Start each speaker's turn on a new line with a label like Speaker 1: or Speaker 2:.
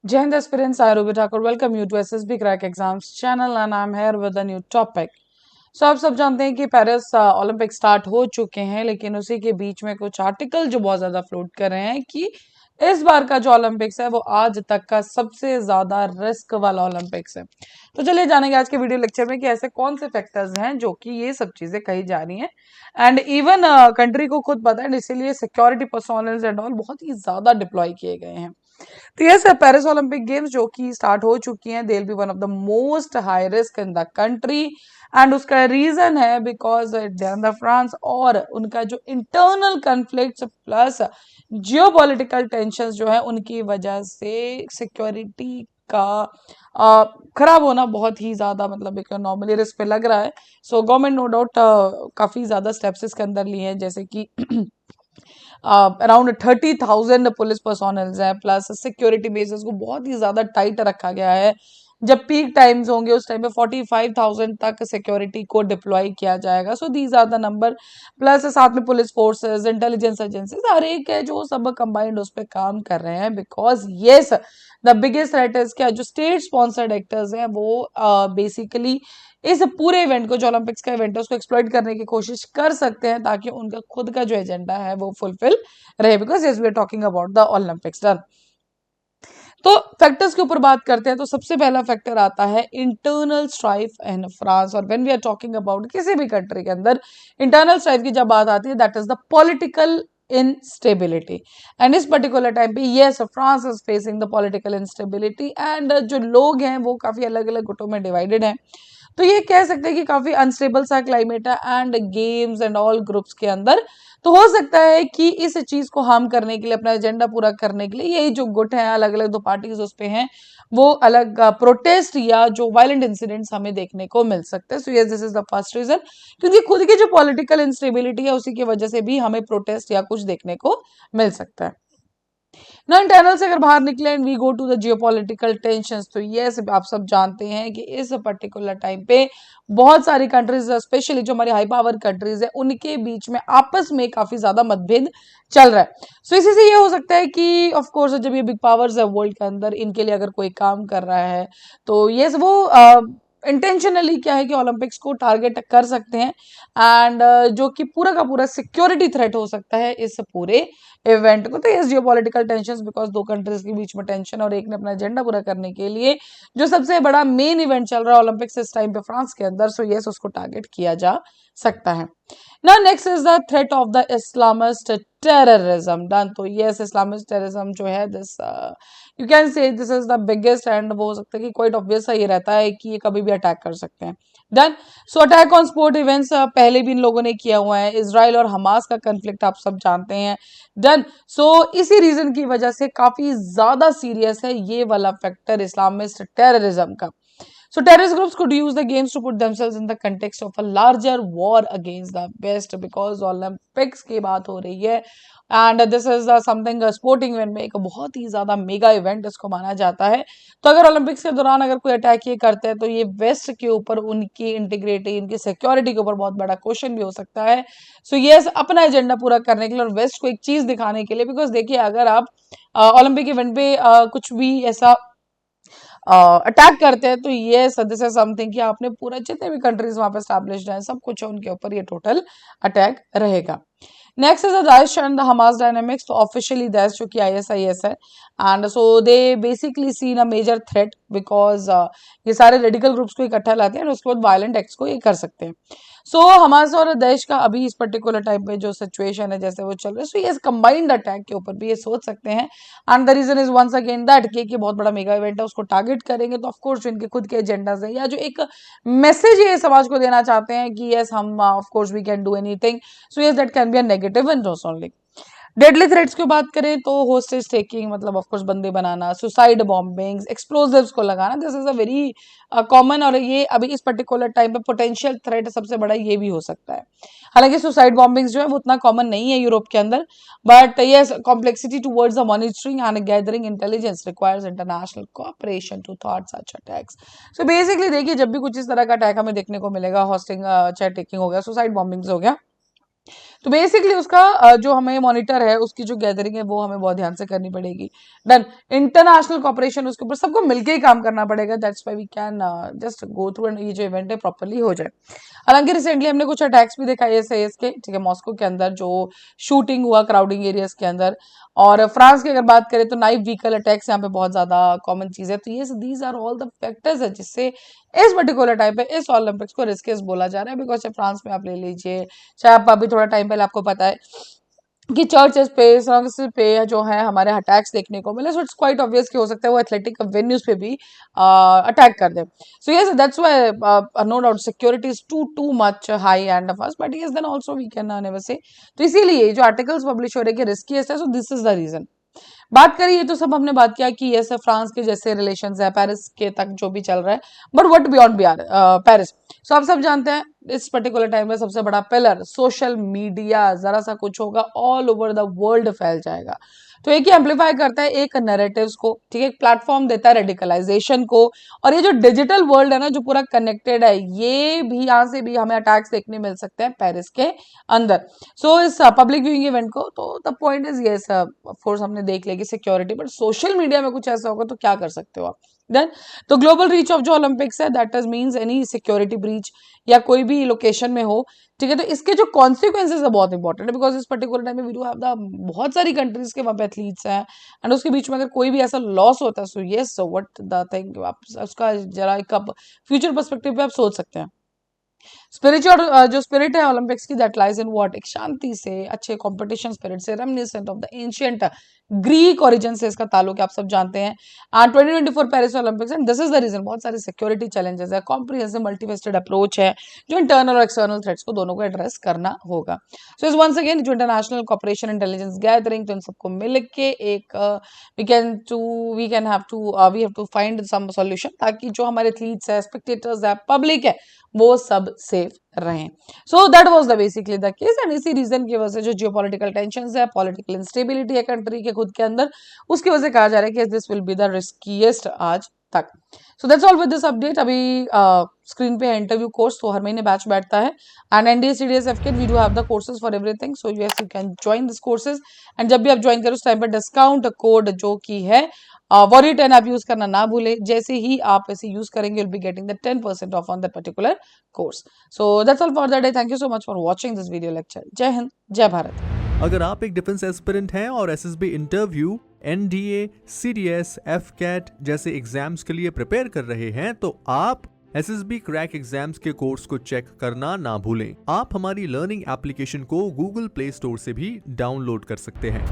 Speaker 1: Jai Hind aspirants, I Ruby Thakur welcome you to SSB Crack Exams channel and I'm here with a new topic. So आप सब जानते हैं कि Paris Olympic start हो चुके हैं, लेकिन उसी के बीच में कुछ आर्टिकल जो बहुत ज्यादा फ्लोट कर रहे हैं कि इस बार का जो ओलंपिक्स है वो आज तक का सबसे ज्यादा रिस्क वाला ओलंपिक्स है। तो चलिए जानेंगे आज के वीडियो लेक्चर में कि ऐसे कौन से फैक्टर्स हैं जो कि ये सब चीजें कही जा रही हैं एंड इवन कंट्री को खुद पता है, इसीलिए सिक्योरिटी पर्सोनल्स एंड ऑल बहुत ही ज्यादा डिप्लॉय किए गए हैं। तो यस, पेरिस ओलंपिक गेम्स जो कि स्टार्ट हो चुकी हैं, they will be one of the most high risk in the country and उसका रीजन है बिकॉज द फ्रांस और उनका जो internal conflicts plus geopolitical tensions जो है उनकी वजह से सिक्योरिटी का खराब होना बहुत ही ज्यादा मतलब एक नॉर्मली रिस्क पे लग रहा है। सो गवर्नमेंट नो डाउट काफी ज्यादा स्टेप्स इसके अंदर लिए हैं, जैसे कि अराउंड 30,000 पुलिस पर्सोनल्स हैं प्लस सिक्योरिटी बेसिस को बहुत ही ज्यादा टाइट रखा गया है। जब पीक टाइम्स होंगे उस टाइम पे 45,000 तक सिक्योरिटी को डिप्लॉय किया जाएगा। So these are the number plus साथ में पुलिस फोर्सेस, इंटेलिजेंस एजेंसीज हर एक है जो सब कंबाइंड उस पर काम कर रहे हैं because yes the biggest threat is क्या जो स्टेट स्पॉन्सर्ड एक्टर्स हैं वो बेसिकली इस पूरे इवेंट को जो ओलंपिक्स का इवेंट है उसको एक्सप्लॉइट करने की कोशिश कर सकते हैं ताकि उनका खुद का जो एजेंडा है वो फुलफिल रहे because yes we are talking about the Olympics done. तो फैक्टर्स के ऊपर बात करते हैं तो सबसे पहला फैक्टर आता है इंटरनल स्ट्राइफ इन फ्रांस। और when we are talking about किसी भी कंट्री के अंदर इंटरनल स्ट्राइफ की जब बात आती है that is the political instability and इस पर्टिकुलर टाइम पे yes France is facing the political instability and जो लोग हैं वो काफी अलग अलग गुटों में डिवाइडेड हैं। तो ये कह सकते हैं कि काफी अनस्टेबल सा क्लाइमेट है and games and all groups के अंदर। तो हो सकता है कि इस चीज को हार्म करने के लिए अपना एजेंडा पूरा करने के लिए यही जो गुट है अलग अलग दो पार्टीज उस पे हैं वो अलग प्रोटेस्ट या जो वायलेंट इंसिडेंट्स हमें देखने को मिल सकते हैं। So yes this is the first reason, क्योंकि खुद की जो पॉलिटिकल इंस्टेबिलिटी है उसी की वजह से भी हमें प्रोटेस्ट या कुछ देखने को मिल सकता है ना। इंटरनल से अगर बाहर निकले and we go to the geopolitical tensions, तो ये आप सब जानते हैं कि इस पर्टिकुलर टाइम पे बहुत सारी कंट्रीज स्पेशली जो हमारी हाई पावर कंट्रीज है उनके बीच में आपस में काफी ज्यादा मतभेद चल रहा है। सो इसी से ये हो सकता है कि ऑफ कोर्स जब ये बिग पावर्स है वर्ल्ड के अंदर इनके लिए अगर कोई काम कर रहा है तो ये वो इंटेंशनली क्या है कि ओलंपिक्स को टारगेट कर सकते हैं एंड जो कि पूरा का पूरा सिक्योरिटी थ्रेट हो सकता है इस पूरे इवेंट को। तो ये जियोपॉलिटिकल टेंशंस बिकॉज दो कंट्रीज के बीच में टेंशन और एक ने अपना एजेंडा पूरा करने के लिए जो सबसे बड़ा मेन इवेंट चल रहा है ओलंपिक्स इस टाइम पे फ्रांस के अंदर, सो यस उसको टारगेट किया जा सकता है। Now next is the threat of the Islamist terrorism done। तो yes Islamist terrorism जो है this you can say this is the biggest and वो हो सकता है कि quite obvious सा ये रहता है कि ये कभी भी अटैक कर सकते हैं। Done. So attack on sport events पहले भी इन लोगों ने किया हुआ है। इसराइल और हमास का कंफ्लिक्ट आप सब जानते हैं। डन। सो इसी रीजन की वजह से काफी ज्यादा सीरियस है ये वाला फैक्टर इस्लामिस्ट टेररिज्म का। So terrorist groups could use the games to put themselves in the context of a larger war against the West because Olympics की बात हो रही है and this is something sporting event में एक बहुत ही ज्यादा मेगा इवेंट इसको माना जाता है। तो अगर ओलंपिक्स के दौरान अगर कोई अटैक ये करते हैं तो ये वेस्ट के ऊपर उनकी इंटीग्रिटी इनकी सिक्योरिटी के ऊपर बहुत बड़ा क्वेश्चन भी हो सकता है। सो ये अपना एजेंडा पूरा करने के लिए और वेस्ट को एक चीज दिखाने के लिए बिकॉज देखिए अगर आप ओलंपिक इवेंट पे कुछ भी ऐसा अटैक करते हैं तो ये दिस इज समथिंग कि आपने पूरा जितने भी कंट्रीज वहां पे स्टैब्लिश्ड हैं सब कुछ है उनके ऊपर ये टोटल अटैक रहेगा। Next is Daesh and the Hamas dynamics. तो ऑफिशियली दाइश जो कि आईएसआईएस है and so they basically seen a major threat because ये सारे रेडिकल ग्रुप्स को इकट्ठा लाते हैं और उसके बाद वायलेंट एक्ट्स को ये कर सकते हैं। सो हमास और दाइश का अभी इस पर्टिकुलर टाइम पे जो सिचुएशन है जैसे वो चल रहा है सो ये कंबाइंड अटैक के ऊपर भी ये सोच सकते हैं and the reason is once again that कि बहुत बड़ा मेगा इवेंट है उसको टारगेट करेंगे तो ऑफकोर्स जो इनके खुद के एजेंडाज है या जो एक मैसेज ये समाज को देना चाहते हैं कि यस हम of course we can do anything, so yes that can be a negative and only. Deadly threats की बात करें तो होस्टेज टेकिंग मतलब ऑफकोर्स बंदे बनाना, सुसाइड बॉम्बिंग्स, एक्सप्लोजिव्स को लगाना, this is a very common और ये अभी इस पर्टिकुलर टाइम पे पोटेंशियल थ्रेट सबसे बड़ा ये भी हो सकता है। हालांकि सुसाइड बॉम्बिंग्स जो है वो उतना कॉमन नहीं है यूरोप के अंदर but yes complexity towards the monitoring and gathering intelligence requires international cooperation to थॉट सच अटैक्स। सो बेसिकली देखिए जब भी कुछ इस तरह का अटैक हमें देखने को मिलेगा, होस्टिंग चाहे टेकिंग हो गया, सुसाइड बॉम्बिंग्स हो गया, तो बेसिकली उसका जो हमें मॉनिटर है उसकी जो गैदरिंग है वो हमें बहुत ध्यान से करनी पड़ेगी। देन इंटरनेशनल कॉपरेशन, उसके ऊपर सबको मिलके ही काम करना पड़ेगा। That's why we can just go through and ये जो इवेंट है प्रॉपर्ली हो जाए। हालांकि रिसेंटली हमने कुछ अटैक्स भी देखा एएसआईएस के, ठीक है, मॉस्को के अंदर जो शूटिंग हुआ क्राउडिंग एरियाज के अंदर। और फ्रांस की अगर बात करें तो नाइव व्हीकल अटैक्स यहाँ पे बहुत ज्यादा कॉमन चीज है। तो ये these are all the factors है जिससे इस पर्टिकुलर टाइम पे इस ओलंपिक्स को रिस्कियस बोला जा रहा है। बिकॉज फ्रांस में आप ले लीजिए, चाहे आप अभी थोड़ा टाइम पहले आपको पता है कि चर्चेस पे, सर्विसेज पे जो है हमारे अटैक्स देखने को मिले। सो इट्स क्वाइट ऑब्वियस कि हो सकता है वो एथलेटिक वेन्यूज पे भी अटैक कर दे। So yes that's why no doubt security is too much high end of us, but yes then also we can never say. तो इसीलिए जो आर्टिकल्स पब्लिश हो रहे हैं कि रिस्कीएस्ट है, so this is the reason. बात करिए तो सब हमने बात किया कि ऐसे फ्रांस के जैसे रिलेशंस है, पेरिस के तक जो भी चल रहा है, बट व्हाट बियॉन्ड पेरिस। सो आप सब जानते हैं इस पर्टिकुलर टाइम में सबसे बड़ा पिलर सोशल मीडिया। जरा सा कुछ होगा ऑल ओवर द वर्ल्ड फैल जाएगा। तो एक ही एम्पलीफाई करता है एक नैरेटिव्स को, ठीक है, एक प्लेटफॉर्म देता है रेडिकलाइजेशन को। और ये जो डिजिटल वर्ल्ड है ना जो पूरा कनेक्टेड है, ये भी यहाँ से भी हमें अटैक्स देखने मिल सकते हैं पेरिस के अंदर। सो इस पब्लिक व्यूइंग इवेंट को, तो the point is yes, of course हमने देख लिया कि सिक्योरिटी, बट सोशल मीडिया में कुछ ऐसा होगा तो क्या कर सकते हो आप। देन तो ग्लोबल रीच ऑफ जो ओलंपिक्स है that is means any security breach या कोई भी लोकेशन में हो, ठीक है, तो इसके जो कॉन्सिक्वेंसेज है बहुत इंपॉर्टेंट है। बिकॉज इस पर्टिकुलर टाइम में वी डू हैव द बहुत सारी कंट्रीज के वहां पे एथलीट्स हैं, एंड उसके बीच में अगर कोई भी ऐसा लॉस होता है, so yes, so what the thing, आप उसका जरा एक फ्यूचर पर्सपेक्टिव पे आप सोच सकते हैं। स्पिरिचुअल जो स्पिरिट है ओलंपिक्स की, दैट लाइज इन व्हाट, एक शांति से, अच्छे कंपटीशन स्पिरिट से, reminiscent of the ancient Greek origin से इसका ताल्लुक है, आप सब जानते हैं। 2024 Paris Olympics, and this is the reason बहुत सारे सिक्योरिटी चैलेंजेस है, कॉम्प्रिहेंसिव मल्टीफेस्टेड अप्रोच है जो इंटरनल और एक्सटर्नल थ्रेट्स को दोनों को एड्रेस करना होगा। सो इस वंस अगेन जो इंटरनेशनल कॉपरेशन इंटेलिजेंस गैदरिंग, तो इन सबको मिलके एक we have to find some solution ताकि जो हमारे एथलीट्स है, स्पेक्टेटर्स है, पब्लिक है, वो सब सेफ रहें। So that was the basically the case, and इसी रीजन की वजह से जो जियोपॉलिटिकल टेंशंस है, पॉलिटिकल इंस्टेबिलिटी है कंट्री के खुद के अंदर, उसकी वजह से कहा जा रहा है कि this will be the riskiest आज तक। So that's all with this update. अभी स्क्रीन पे है इंटरव्यू कोर्स, तो हर महीने बैच बैठता है, and NDA CDS AFCAT we do have the courses for everything. So yes, you can join this courses, and जब भी आप ज्वाइन करो उस टाइम पर डिस्काउंट कोड जो की है वॉरी 10 आप यूज करना ना भूले। जैसे ही आप इसे यूज करेंगे you'll be getting the 10% off on that particular course. So that's all for the day. Thank you so much for watching this video lecture. जय हिंद, जय भारत।
Speaker 2: अगर आप एक डिफेंस एस्पिरेंट हैं और एसएसबी इंटरव्यू, एनडीए, सीडीएस, एफकेट जैसे exams के लिए प्रिपेयर कर रहे हैं, तो आप एसएसबी क्रैक एग्जाम्स के कोर्स को चेक करना ना भूलें। आप हमारी लर्निंग एप्लीकेशन को गूगल प्ले स्टोर से भी डाउनलोड कर सकते हैं।